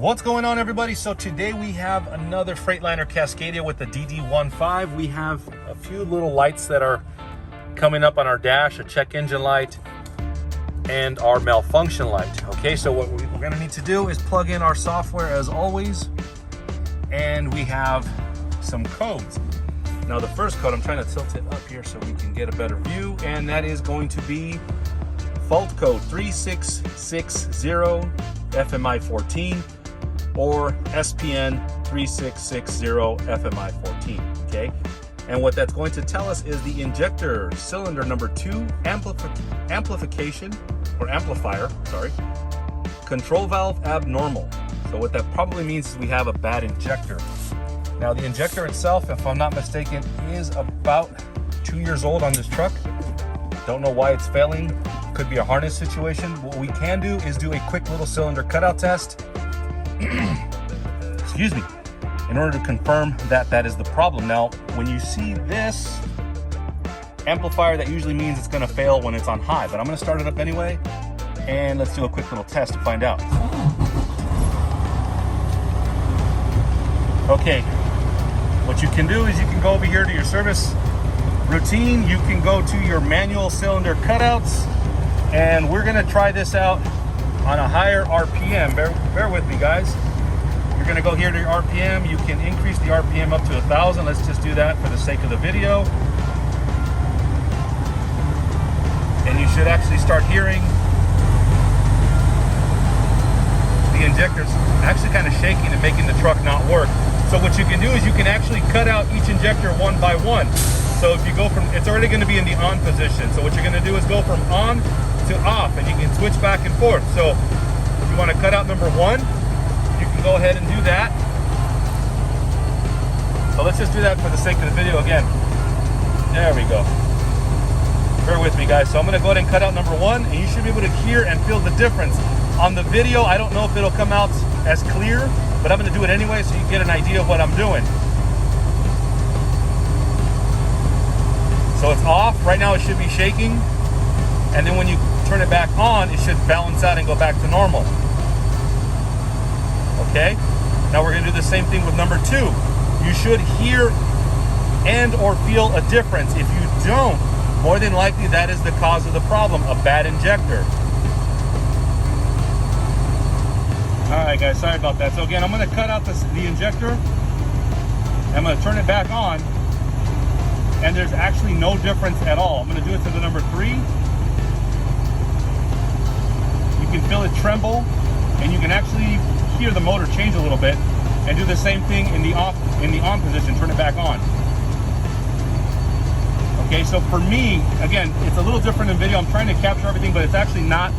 What's going on, everybody? So today we have another Freightliner Cascadia with the DD15. We have a few little lights that are coming up on our dash, a check engine light and our malfunction light. Okay, so what we're gonna need to do is plug in our software as always, and we have some codes. Now the first code, I'm trying to tilt it up here so we can get a better view, and that is going to be fault code 3660 FMI 14 or SPN 3660 FMI 14, okay? And what that's going to tell us is the injector cylinder number 2 amplification, or amplifier, sorry, control valve abnormal. So what that probably means is we have a bad injector. Now the injector itself, if I'm not mistaken, is about 2 years old on this truck. Don't know why it's failing. Could be a harness situation. What we can do is do a quick little cylinder cutout test. Excuse me. In order to confirm that that is the problem. Now, when you see this amplifier, that usually means it's going to fail when it's on high, but I'm going to start it up anyway, and let's do a quick little test to find out. Okay, what you can do is you can go over here to your service routine, you can go to your manual cylinder cutouts, and we're going to try this out on a higher RPM. Bear with me, guys. You're going to go here to your RPM. You can increase the RPM up to 1,000. Let's just do that for the sake of the video. And you should actually start hearing the injectors actually kind of shaking and making the truck not work. So what you can do is you can actually cut out each injector one by one. So if you go from, it's already going to be in the on position. So what you're going to do is go from on to off, and you can switch back and forth. So if you want to cut out number 1, you can go ahead and do that. So let's just do that for the sake of the video again. There we go. Bear with me, guys. So I'm going to go ahead and cut out number 1, and you should be able to hear and feel the difference. On the video, I don't know if it'll come out as clear, but I'm going to do it anyway so you get an idea of what I'm doing. So it's off. Right now it should be shaking. And then when you turn it back on, it should balance out and go back to normal. Okay? Now we're going to do the same thing with number 2. You should hear and or feel a difference. If you don't, more than likely that is the cause of the problem, a bad injector. Alright guys, sorry about that. So again, I'm going to cut out the injector. I'm going to turn it back on. And there's actually no difference at all. I'm going to do it to the number 3. You can feel it tremble, and you can actually hear the motor change a little bit, and do the same thing in the on position. Turn it back on. Okay, so for me, again, it's a little different in video. I'm trying to capture everything, but it's actually not.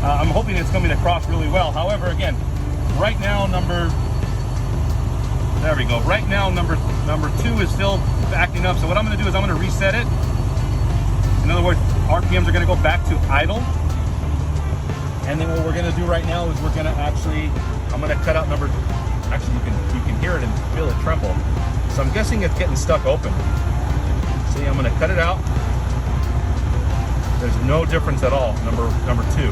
I'm hoping it's coming across really well. However, again, right now there we go. Right now, number 2 is still acting up. So what I'm going to do is I'm going to reset it. In other words, RPMs are going to go back to idle. And then what we're going to do right now is we're going to actually, I'm going to cut out number. Actually, you can hear it and feel it tremble. So I'm guessing it's getting stuck open. See, I'm going to cut it out. There's no difference at all. Number 2.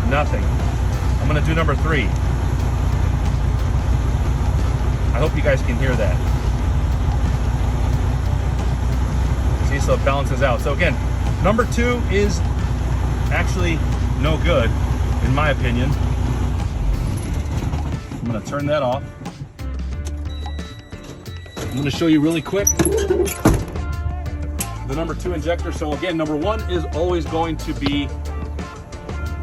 Nothing. I'm going to do number 3. I hope you guys can hear that. See, so it balances out. So again, number 2 is actually no good, in my opinion. I'm going to turn that off. I'm going to show you really quick the number 2 injector. So again, number 1 is always going to be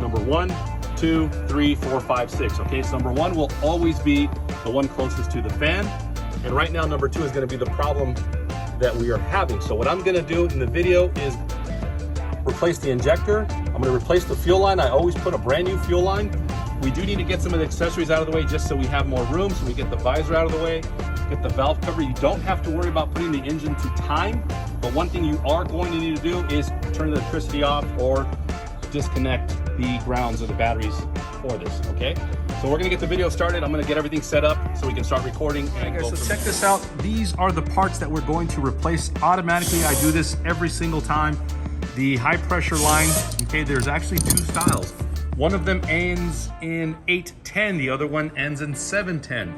number 1, 2, 3, 4, 5, 6. Okay, so number 1 will always be the one closest to the fan, and right now number 2 is going to be the problem that we are having. So what I'm going to do in the video is replace the injector. I'm going to replace the fuel line. I always put a brand new fuel line. We do need to get some of the accessories out of the way just so we have more room, so we get the visor out of the way, get the valve cover. You don't have to worry about putting the engine to time, but one thing you are going to need to do is turn the electricity off or disconnect the grounds or the batteries for this, okay? So we're gonna get the video started. I'm gonna get everything set up so we can start recording. All right, guys, so check this out. These are the parts that we're going to replace automatically. I do this every single time. The high pressure line, okay, there's actually 2 styles. One of them ends in 810, the other one ends in 710.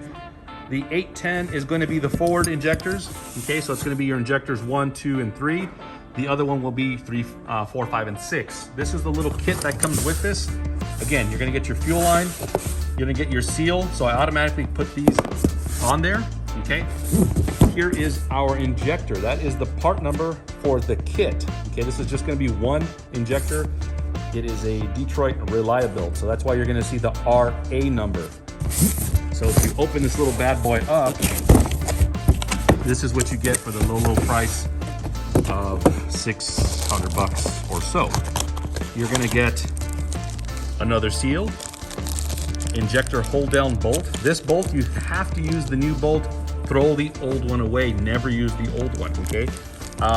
The 810 is going to be the forward injectors. Okay, so it's going to be your injectors 1, 2, and 3. The other one will be 3, 4, 5, and 6. This is the little kit that comes with this. Again, you're going to get your fuel line. You're going to get your seal. So I automatically put these on there. Okay. Here is our injector. That is the part number for the kit. Okay, this is just going to be one injector. It is a Detroit Reliable. So that's why you're going to see the RA number. So if you open this little bad boy up, this is what you get for the low price of $600 or so. You're gonna get another seal, injector hold down bolt. This bolt, you have to use the new bolt. Throw the old one away, never use the old one, okay?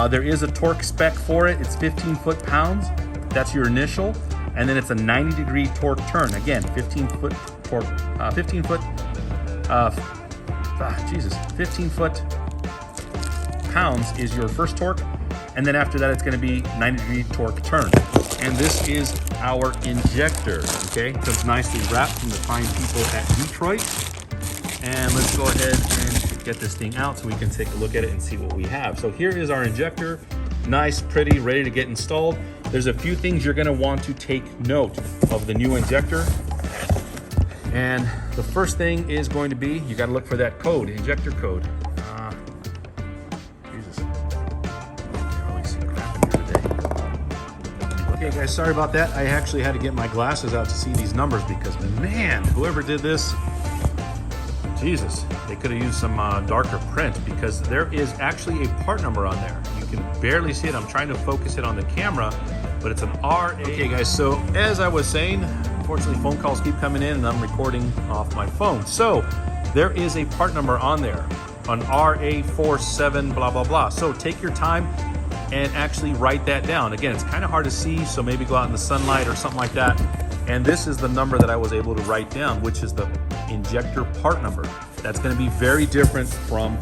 There is a torque spec for it. It's 15 foot-pounds. That's your initial. And then it's a 90-degree torque turn. Again, 15 foot torque, 15 foot-pounds is your first torque. And then after that, it's going to be 90-degree torque turn. And this is our injector, okay? Comes nicely wrapped from the fine people at Detroit. And let's go ahead and get this thing out so we can take a look at it and see what we have. So here is our injector. Nice, pretty, ready to get installed. There's a few things you're going to want to take note of the new injector. And the first thing is going to be, you got to look for that code, injector code. Okay guys, sorry about that. I actually had to get my glasses out to see these numbers because, man, whoever did this, Jesus, they could have used some darker print because there is actually a part number on there. You can barely see it. I'm trying to focus it on the camera, but it's an RA. Okay guys, so as I was saying, unfortunately phone calls keep coming in and I'm recording off my phone. So there is a part number on there, an RA47 blah, blah, blah. So take your time and actually write that down. Again, it's kind of hard to see, so maybe go out in the sunlight or something like that. And this is the number that I was able to write down, which is the injector part number. That's going to be very different from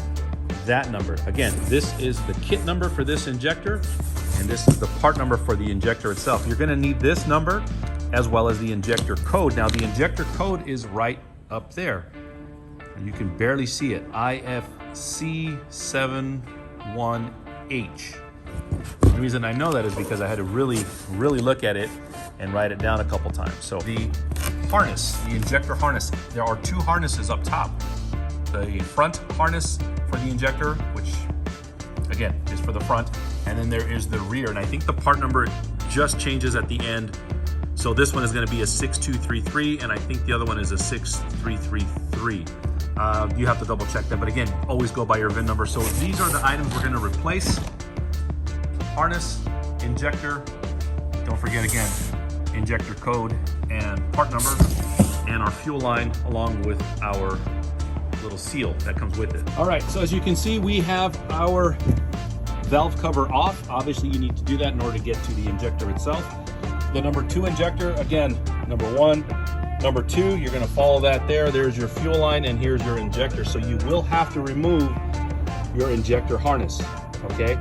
that number. Again, this is the kit number for this injector, and this is the part number for the injector itself. You're going to need this number as well as the injector code. Now, the injector code is right up there. You can barely see it, IFC71H. The reason I know that is because I had to really look at it and write it down a couple times. So the harness, the injector harness, there are two harnesses up top. The front harness for the injector, which again is for the front, and then there is the rear. And I think the part number just changes at the end. So this one is going to be a 6233, and I think the other one is a 6333. You have to double check that, but again, always go by your VIN number. So these are the items we're going to replace. Harness, injector, don't forget again, injector code and part number, and our fuel line along with our little seal that comes with it. All right, so as you can see, we have our valve cover off. Obviously, you need to do that in order to get to the injector itself. The number 2 injector, again, number 1, number 2, you're gonna follow that there. There's your fuel line and here's your injector. So you will have to remove your injector harness, okay?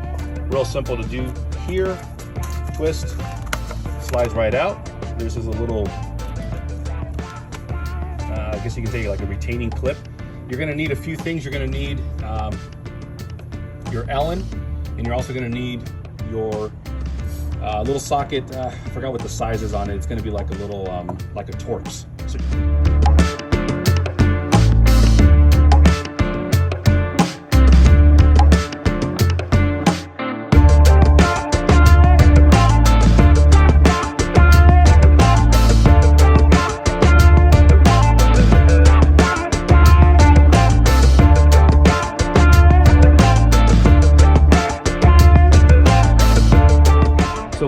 Real simple to do here, twist, slides right out. This is a little, I guess you can say like a retaining clip. You're gonna need a few things. You're gonna need your Allen, and you're also gonna need your little socket. I forgot what the size is on it. It's gonna be like a little, like a Torx. So,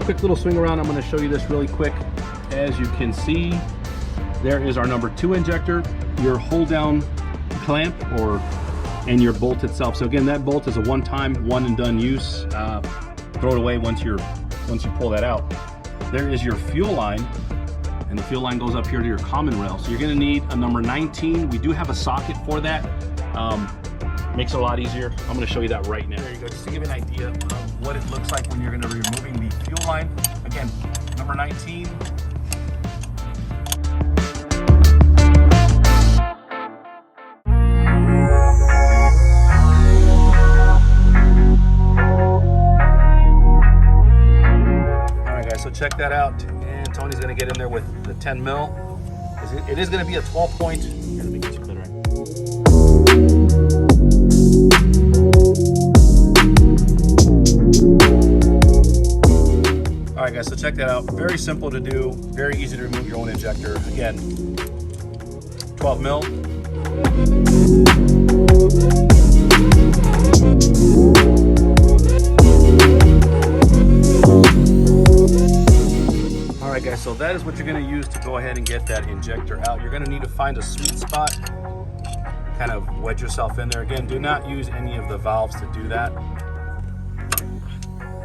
quick little swing around. I'm going to show you this really quick. As you can see, there is our number 2 injector, your hold down clamp, and your bolt itself. So again, that bolt is a one-time, one and done use. Throw it away once you pull that out. There is your fuel line, and the fuel line goes up here to your common rail. So you're going to need a number 19. We do have a socket for that. Makes it a lot easier. I'm going to show you that right now. There you go, just to give you an idea of what it looks like when you're going to be removing the fuel line. Again, number 19, that out. And Tony's gonna get in there with the 10 mil. It is gonna be a 12 point. Here, let me get you better. All right guys, so check that out. Very simple to do, very easy to remove your own injector. Again, 12 mil. All right guys, so that is what you're gonna use to go ahead and get that injector out. You're gonna need to find a sweet spot, kind of wedge yourself in there. Again, do not use any of the valves to do that.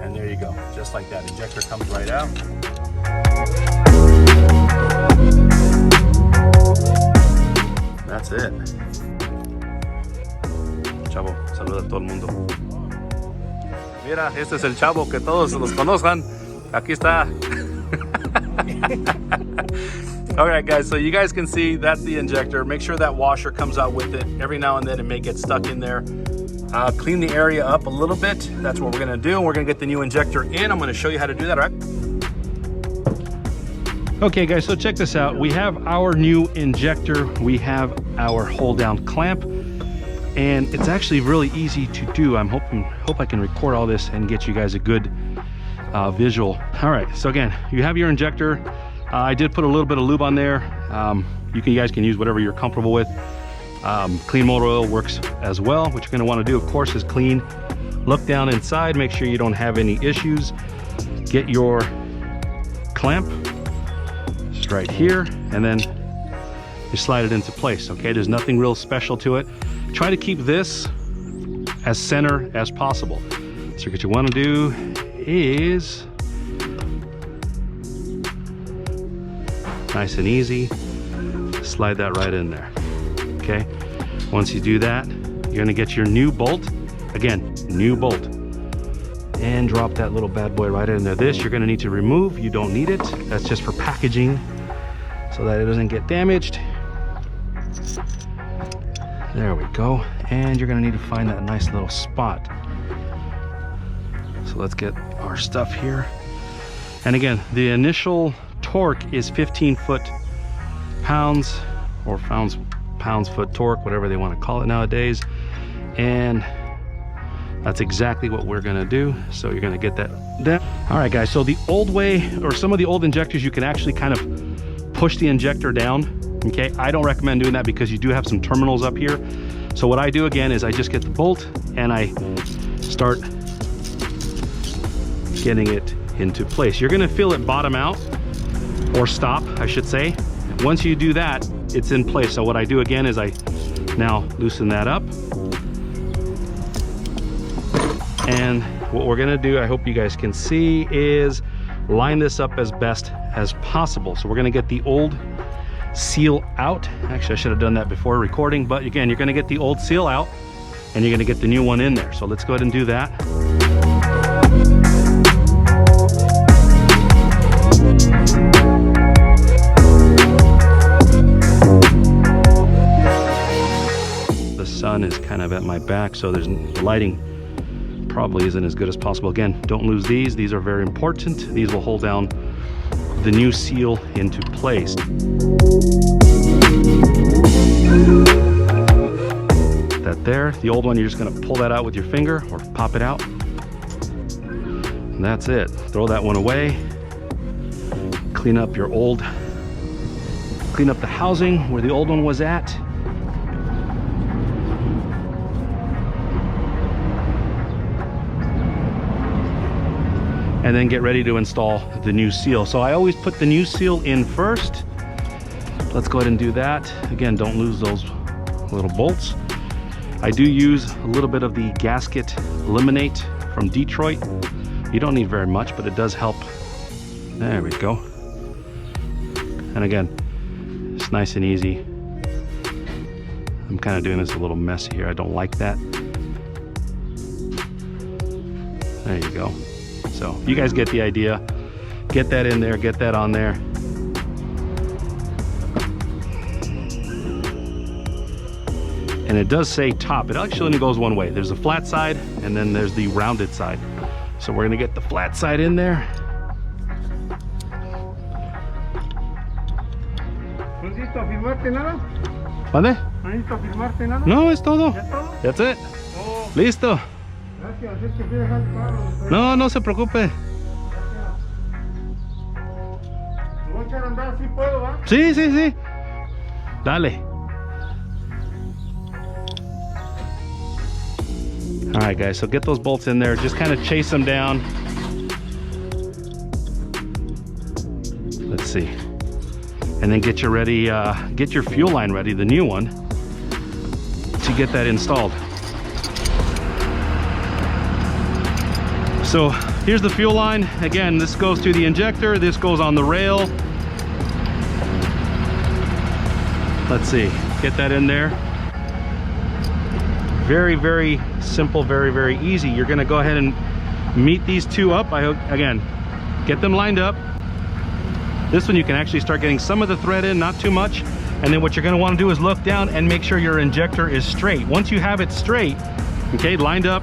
And there you go, just like that. Injector comes right out. That's it. Chavo, saluda a todo el mundo. Mira, este es el chavo que todos los conozcan. Aquí está. All right guys, so you guys can see that's the injector. Make sure that washer comes out with it. Every now and then it may get stuck in there. Clean the area up a little bit. That's what we're gonna do. We're gonna get the new injector in. I'm gonna show you how to do that, all right? Okay guys, so check this out. We have our new injector. We have our hold down clamp, and it's actually really easy to do. Hope I can record all this and get you guys a good visual. All right, so again, you have your injector. I did put a little bit of lube on there. You guys can use whatever you're comfortable with. Clean motor oil works as well. What you're going to want to do, of course, is clean. Look down inside, make sure you don't have any issues. Get your clamp just right here, and then you slide it into place. Okay, there's nothing real special to it. Try to keep this as center as possible. So what you want to do is nice and easy, slide that right in there. Okay, once you do that, you're gonna get your new bolt. Again, new bolt, and drop that little bad boy right in there. This you're gonna need to remove. You don't need it. That's just for packaging so that it doesn't get damaged. There we go. And you're gonna need to find that nice little spot. So let's get our stuff here. And again, the initial torque is 15 foot-pounds, or pounds-foot torque, whatever they want to call it nowadays. And that's exactly what we're gonna do. So you're gonna get that down. All right guys, so the old way, or some of the old injectors, you can actually kind of push the injector down. Okay, I don't recommend doing that because you do have some terminals up here. So what I do again is I just get the bolt and I start getting it into place. You're gonna feel it bottom out, or stop, I should say. Once you do that, it's in place. So what I do again is I now loosen that up. And what we're gonna do, I hope you guys can see, is line this up as best as possible. So we're gonna get the old seal out. Actually, I should have done that before recording, but again, you're gonna get the old seal out and you're gonna get the new one in there. So let's go ahead and do that. The sun is kind of at my back, so the lighting probably isn't as good as possible. Again, don't lose these. These are very important. These will hold down the new seal into place. That there. The old one, you're just gonna pull that out with your finger or pop it out. And that's it. Throw that one away. Clean up the housing where the old one was at. And then get ready to install the new seal. So I always put the new seal in first. Let's go ahead and do that. Again, don't lose those little bolts. I do use a little bit of the gasket eliminate from Detroit. You don't need very much, but it does help. There we go. And again, it's nice and easy. I'm kind of doing this a little messy here. I don't like that. There you go. So you guys get the idea. Get that in there, get that on there. And it does say top. It actually only goes one way. There's a flat side and then there's the rounded side. So we're gonna get the flat side in there. necesito firmarte nada. ¿Mande? No necesito firmarte nada. No, es todo. ¿Ya es todo? That's it. Oh, Listo. gracias, es que fui a dejar el carro. No, no se preocupe. ¿Me voy a echar a andar? ¿Sí puedo, va? Sí, sí, sí. Dale. All right, guys, so get those bolts in there. Just kind of chase them down. Let's see. And then get your fuel line ready, the new one, to get that installed. So here's the fuel line. Again, this goes to the injector. This goes on the rail. Let's see, get that in there. Very, very simple, very, very easy. You're gonna go ahead and meet these two up. Again, get them lined up. This one you can actually start getting some of the thread in, not too much. And then what you're gonna wanna do is look down and make sure your injector is straight. Once you have it straight, okay, lined up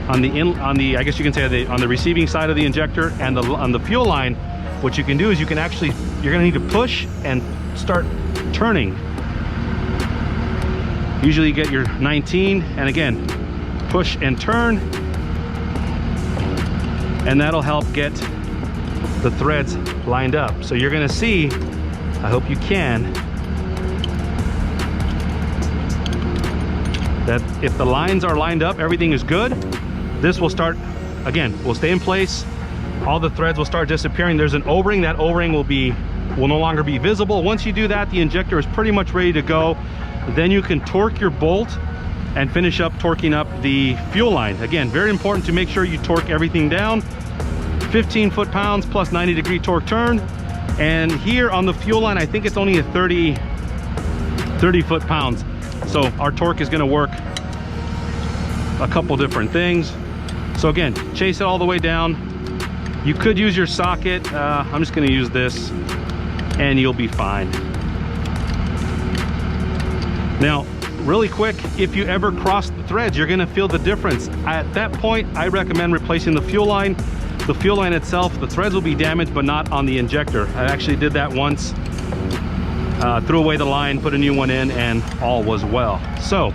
on the I guess you can say on the receiving side of the injector and on the fuel line, what you can do is you're gonna need to push and start turning. Usually you get your 19, and again, push and turn, and that'll help get the threads lined up. So you're gonna see, I hope you can, that if the lines are lined up, everything is good. This will start, again, will stay in place. All the threads will start disappearing. There's an O-ring. That O-ring will no longer be visible. Once you do that, the injector is pretty much ready to go. Then you can torque your bolt and finish up torquing up the fuel line. Again, very important to make sure you torque everything down. 15 foot-pounds plus 90-degree torque turn. And here on the fuel line, I think it's only a 30 foot-pounds. So our torque is gonna work a couple different things. So again, chase it all the way down. You could use your socket. I'm just gonna use this and you'll be fine. Now, really quick, if you ever cross the threads, you're gonna feel the difference. At that point, I recommend replacing the fuel line. The fuel line itself, the threads will be damaged, but not on the injector. I actually did that once. Threw away the line, put a new one in, and all was well. So,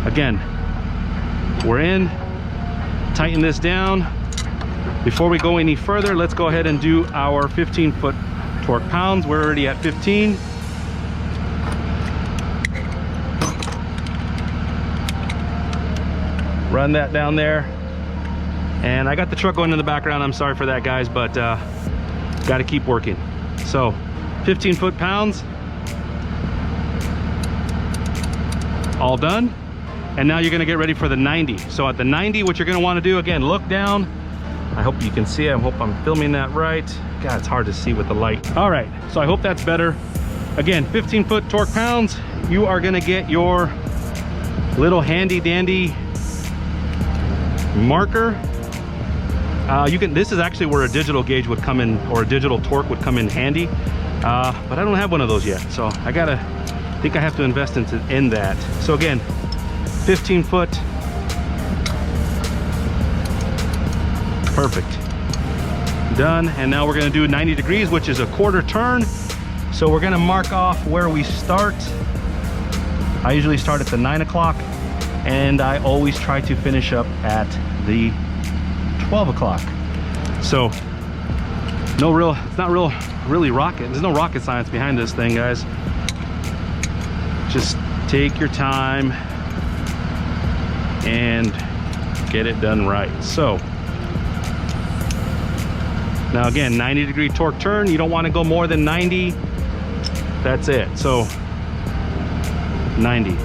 again, we're in, tighten this down. Before we go any further, let's go ahead and do our 15 foot torque pounds. We're already at 15. Run that down there. And I got the truck going in the background. I'm sorry for that, guys, but got to keep working. So 15 foot-pounds. All done. And now you're going to get ready for the 90. So at the 90, what you're going to want to do, again, look down. I hope you can see it. I hope I'm filming that right. God, it's hard to see with the light. All right, so I hope that's better. Again, 15 foot torque pounds. You are going to get your little handy dandy marker. This is actually where a digital gauge would come in, or a digital torque would come in handy, but I don't have one of those yet, so I think I have to invest in that. So again, 15 foot, perfect, done. And now we're going to do 90 degrees, which is a quarter turn. So we're going to mark off where we start. I usually start at the 9 o'clock, and I always try to finish up at the 12 o'clock. So it's not really rocket. There's no rocket science behind this thing, guys. Just take your time and get it done right. So now again, 90 degree torque turn. You don't want to go more than 90. That's it. So 90.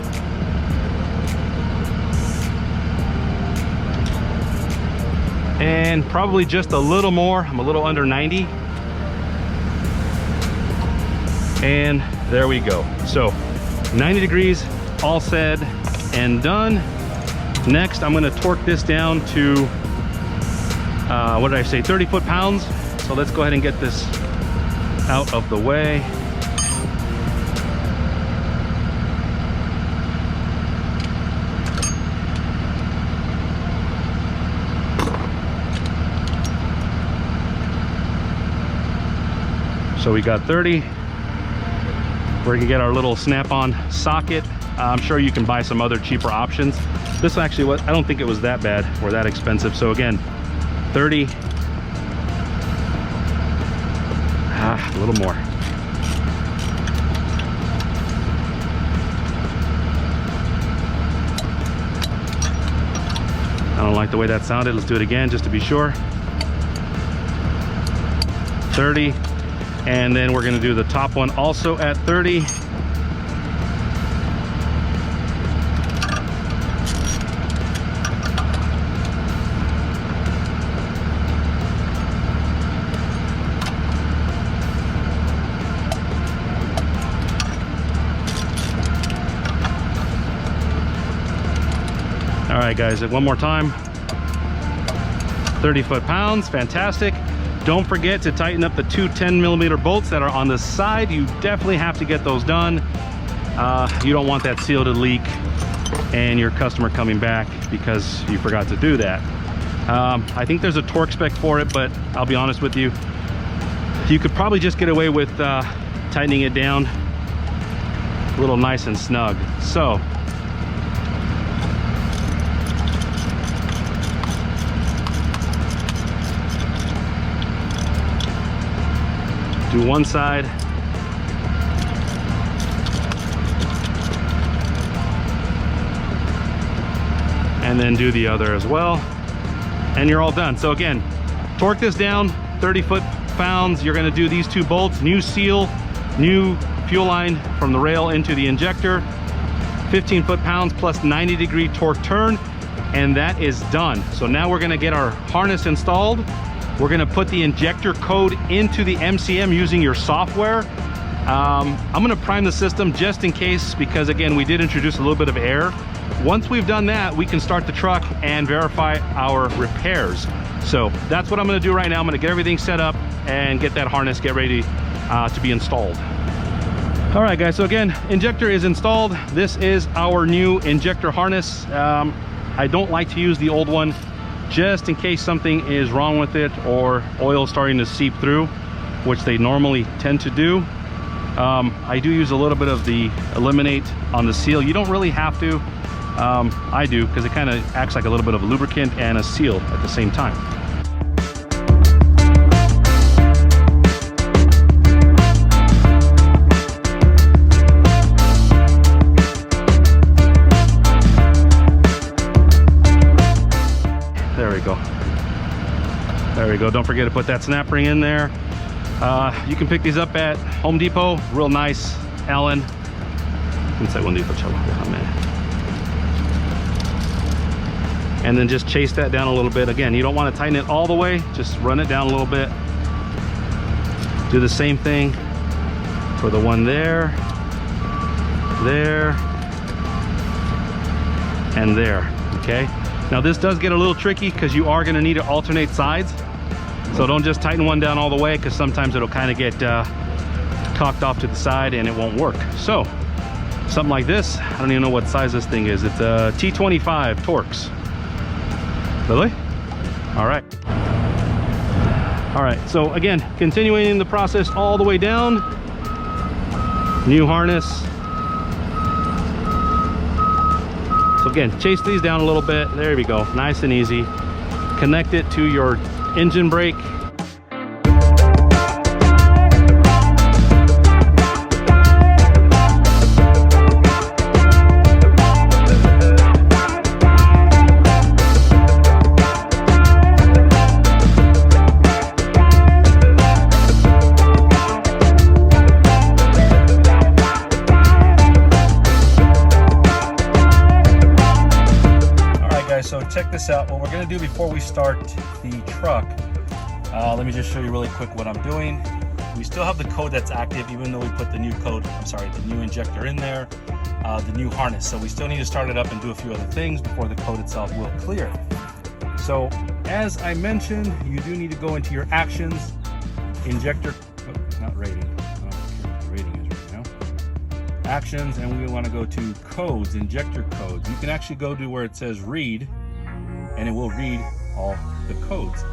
And probably just a little more. I'm a little under 90. And there we go. So 90 degrees, all said and done. Next, I'm gonna torque this down to, what did I say, 30 foot-pounds. So let's go ahead and get this out of the way. So we got 30. We're gonna get our little snap-on socket. I'm sure you can buy some other cheaper options. This actually was, I don't think it was that bad or that expensive. So again, 30, a little more. I don't like the way that sounded. Let's do it again just to be sure. 30, and then we're gonna do the top one also at 30. All right, guys, one more time. 30 foot-pounds, fantastic. Don't forget to tighten up the two 10mm bolts that are on the side. You definitely have to get those done. You don't want that seal to leak and your customer coming back because you forgot to do that. I think there's a torque spec for it, but I'll be honest with you, you could probably just get away with tightening it down a little nice and snug. So do one side, and then do the other as well, and you're all done. So again, torque this down 30 foot-pounds. You're going to do these two bolts, new seal, new fuel line from the rail into the injector, 15 foot-pounds plus 90-degree torque turn, and that is done. So now we're going to get our harness installed. We're gonna put the injector code into the MCM using your software. I'm gonna prime the system just in case, because again, we did introduce a little bit of air. Once we've done that, we can start the truck and verify our repairs. So that's what I'm gonna do right now. I'm gonna get everything set up and get that harness, get ready to be installed. All right, guys, so again, injector is installed. This is our new injector harness. I don't like to use the old one, just in case something is wrong with it or oil starting to seep through, which they normally tend to do. I do use a little bit of the eliminate on the seal. You don't really have to. I do, because it kind of acts like a little bit of a lubricant and a seal at the same time. There we go. Don't forget to put that snap ring in there. You can pick these up at Home Depot. Real nice, Allen. And then just chase that down a little bit. Again, you don't want to tighten it all the way. Just run it down a little bit. Do the same thing for the one there, there, and there. Okay. Now this does get a little tricky because you are going to need to alternate sides. So don't just tighten one down all the way, because sometimes it'll kind of get cocked off to the side and it won't work. So something like this, I don't even know what size this thing is. It's a T25 Torx. Really? All right. All right, so again, continuing the process all the way down. New harness. So again, chase these down a little bit. There we go, nice and easy. Connect it to your engine brake. So check this out. What we're going to do before we start the truck, let me just show you really quick what I'm doing. We still have the code that's active, even though we put the new code, the new injector in there, the new harness. So we still need to start it up and do a few other things before the code itself will clear. So as I mentioned, you do need to go into your actions, injector, not rating, I don't know what the rating is right now. Actions, and we want to go to codes, injector codes. You can actually go to where it says read, and it will read all the codes.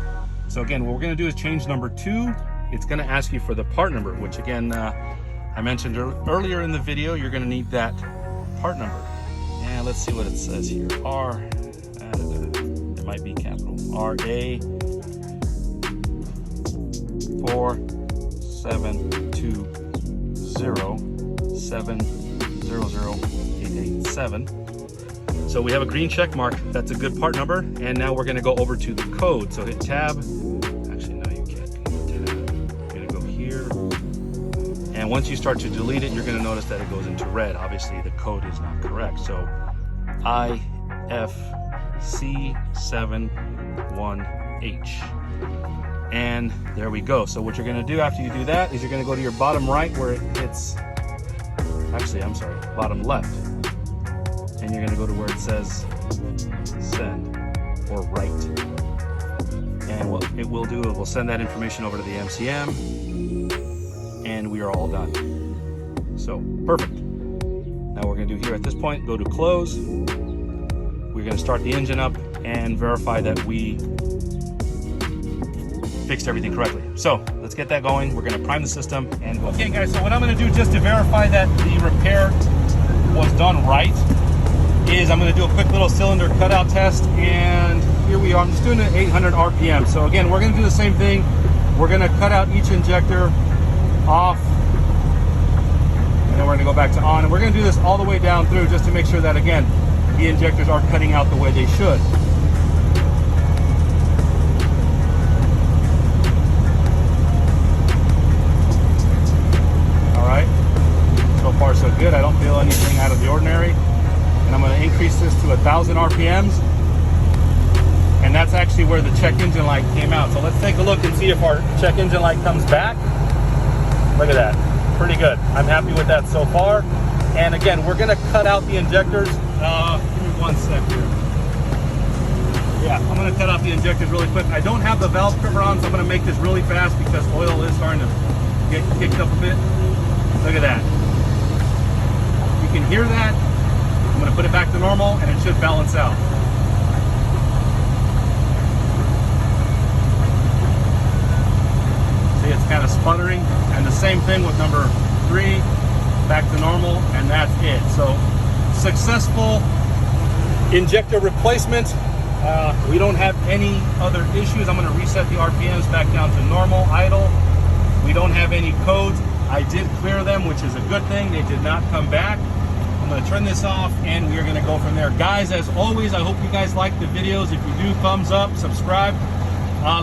So again, what we're going to do is change number 2. It's going to ask you for the part number, which again, I I mentioned earlier in the video, you're going to need that part number. And let's see what it says here. It might be capital. RA 4720700887. So we have a green check mark. That's a good part number. And now we're going to go over to the code. So hit tab. Actually, no, you can't hit tab. You're going to go here. And once you start to delete it, you're going to notice that it goes into red. Obviously, the code is not correct. So IFC71H. And there we go. So what you're going to do after you do that is you're going to go to your bottom right where it hits, actually, I'm sorry, bottom left. And you're going to go to where it says send or write. And what it will do, it will send that information over to the MCM, and we are all done. So perfect. Now we're going to do here at this point, go to close. We're going to start the engine up and verify that we fixed everything correctly. So let's get that going. We're going to prime the system and go. Okay guys, so what I'm going to do just to verify that the repair was done right is I'm going to do a quick little cylinder cutout test, and here we are. I'm just doing it at 800 RPM. So again, we're going to do the same thing. We're going to cut out each injector off, and then we're going to go back to on, and we're going to do this all the way down through just to make sure that, again, the injectors are cutting out the way they should. All right, so far so good. I don't feel anything out of the ordinary. And I'm going to increase this to 1,000 RPMs. And that's actually where the check engine light came out. So let's take a look and see if our check engine light comes back. Look at that. Pretty good. I'm happy with that so far. And again, we're going to cut out the injectors. Give me one sec here. Yeah, I'm going to cut out the injectors really quick. I don't have the valve cover on, so I'm going to make this really fast because oil is starting to get kicked up a bit. Look at that. You can hear that. I'm going to put it back to normal, and it should balance out. See, it's kind of sputtering. And the same thing with number 3, back to normal, and that's it. So, successful injector replacement. We don't have any other issues. I'm going to reset the RPMs back down to normal, idle. We don't have any codes. I did clear them, which is a good thing. They did not come back. I'm going to turn this off, and we're going to go from there. Guys, as always, I hope you guys like the videos. If you do, thumbs up, subscribe.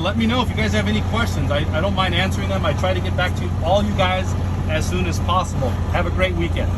Let me know if you guys have any questions. I don't mind answering them. I try to get back to all you guys as soon as possible. Have a great weekend.